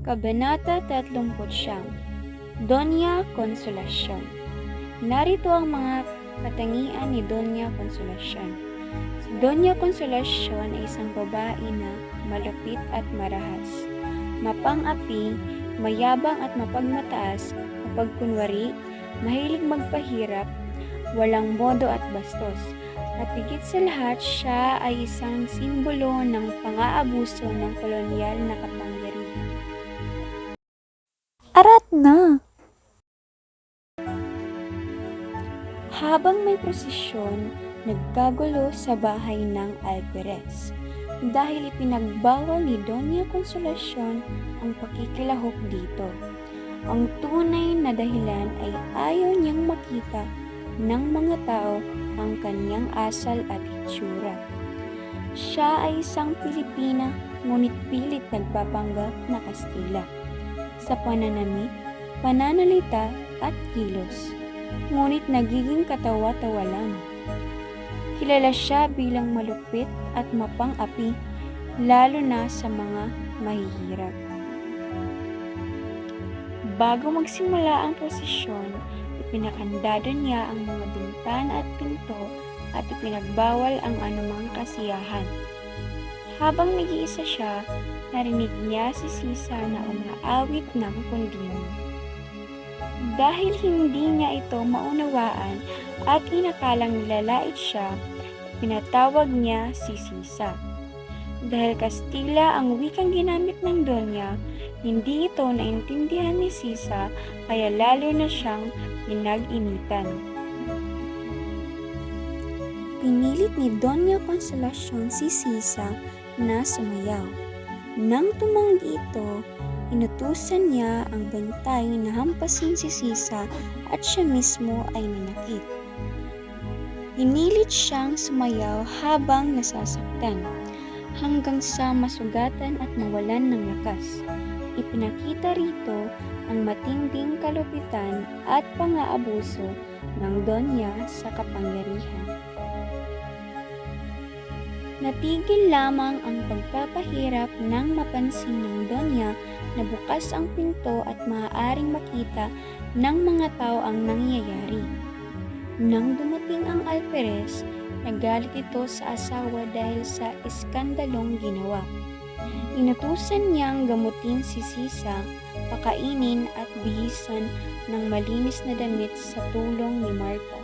Kabanata 39, Doña Consolacion. Narito ang mga katangian ni Doña Consolacion. Si Doña Consolacion ay isang babae na malupit at marahas, mapang-api, mayabang at mapagmataas, mapagkunwari, mahilig magpahirap, walang modo at bastos. At higit sa lahat, siya ay isang simbolo ng pang-aabuso ng kolonyal na kapangyarihan. Arat na! Habang may prosesyon, nagkagulo sa bahay ng alferez dahil ipinagbawal ni Doña Consolacion ang pakikilahok dito. Ang tunay na dahilan ay ayaw niyang makita ng mga tao ang kanyang asal at itsura. Siya ay isang Pilipina ngunit pilit nagpapanggap na Kastila sa pananamit, pananalita at kilos, ngunit nagiging katawa-tawa lang. Kilala siya bilang malupit at mapang-api, lalo na sa mga mahihirap. Bago magsimula ang prosesyon, ipinakandado niya ang mga bintana at pinto at ipinagbawal ang anumang kasiyahan. Habang nag-iisa siya, narinig niya si Sisa na umaawit ng kundino. Dahil hindi niya ito maunawaan at inakalang nilalait siya, pinatawag niya si Sisa. Dahil Kastila ang wikang ginamit ng Donya, hindi ito naintindihan ni Sisa kaya lalo na siyang pinag-initan. Pinilit ni Doña Consolacion si Sisa na sumayaw. Nang tumanggi ito, inutusan niya ang bantay na hampasin si Sisa at siya mismo ay nanakit. Pinilit siyang sumayaw habang nasasaktan, hanggang sa masugatan at mawalan ng lakas. Ipinakita rito ang matinding kalupitan at pang-aabuso ng Donya sa kapangyarihan. Natigil lamang ang pagpapahirap nang mapansin ng Donya na bukas ang pinto at maaaring makita ng mga tao ang nangyayari. Nang dumating ang alferez, nagalit ito sa asawa dahil sa iskandalong ginawa. Inutusan niyang gamutin si Sisa, pakainin at bihisan ng malinis na damit sa tulong ni Marta.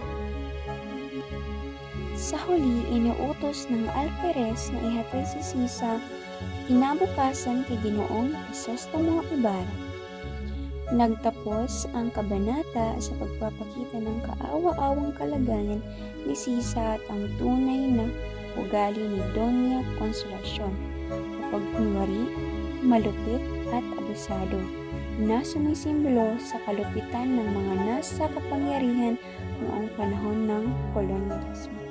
Sa huli, inuutos ng alferez na ihatid si Sisa kinabukasan kay Ginoong Crisostomo Ibarra. Nagtapos ang kabanata sa pagpapakita ng kaawa-awang kalagayan ni Sisa at ang tunay na ugali ni Doña Consolacion, mapagkunwari, malupit at abusado, na sumisimbolo sa kalupitan ng mga nasa kapangyarihan noong panahon ng kolonyalismo.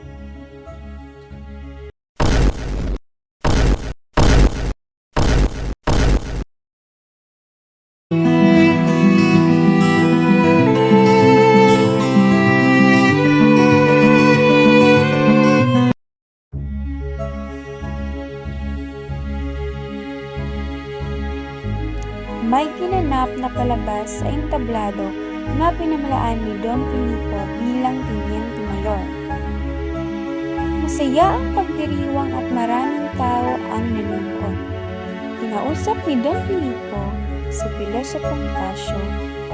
May ginanap na palabas sa entablado na pinamalaan ni Don Filipo bilang Teniente Mayor. Masaya ang pagdiriwang at maraming tao ang nanonood. Kinausap ni Don Filipo si Pilosopong Tasio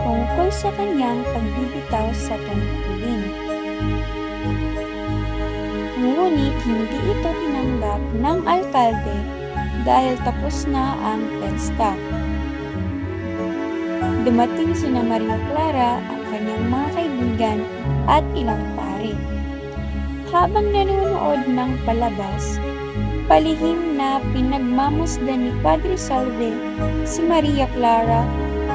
tungkol sa kanyang pagbibitaw sa tungkulin. Ngunit hindi ito tinanggap ng alkalde dahil tapos na ang pesta. Dumating sina Maria Clara, ang kanyang mga kaibigan at ilang pare. Habang nanonood ng palabas, palihim na pinagmamasdan ni Padre Salve si Maria Clara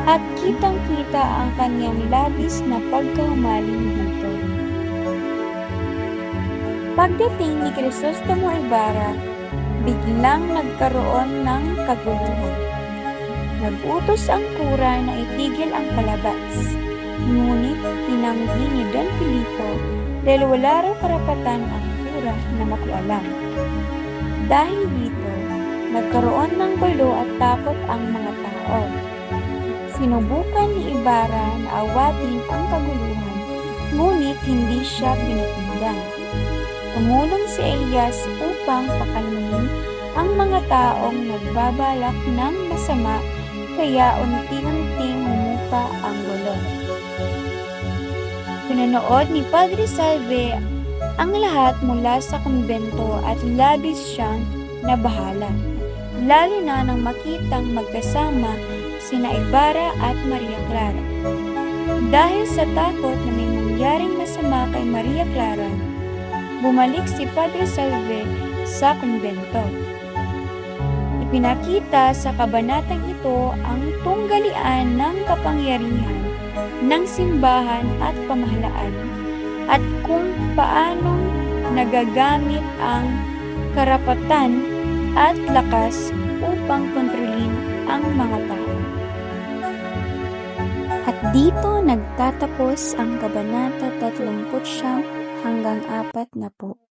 at kitang-kita ang kanyang labis na pagkahumaling dito. Pagdating ni Crisostomo Ibarra, biglang nagkaroon ng kaguluhan. Nag-utos ang kura na itigil ang palabas, ngunit tinanggi ni Don Filipo dahil wala raw karapatan ang kura na makialam. Dahil dito, nagkaroon ng gulo at takot ang mga tao. Sinubukan ni Ibarra na awatin ang kaguluhan, ngunit hindi siya pinipigyan. Tumulong si Elias upang pakalmahin ang mga taong nagbabalak ng masama, kaya unti-unting humupa ang gulo. Pinanood ni Padre Salve ang lahat mula sa kumbento at labis siyang nabahala, lalo na nang makitang magkasama sina Ibarra at Maria Clara. Dahil sa takot na may mangyaring masama kay Maria Clara, bumalik si Padre Salve sa kumbento. Ipinakita sa kabanatang ito ang tunggalian ng kapangyarihan ng simbahan at pamahalaan at kung paanong nagagamit ang karapatan at lakas upang kontrolin ang mga tao. At dito nagtatapos ang Kabanata 39 hanggang 40.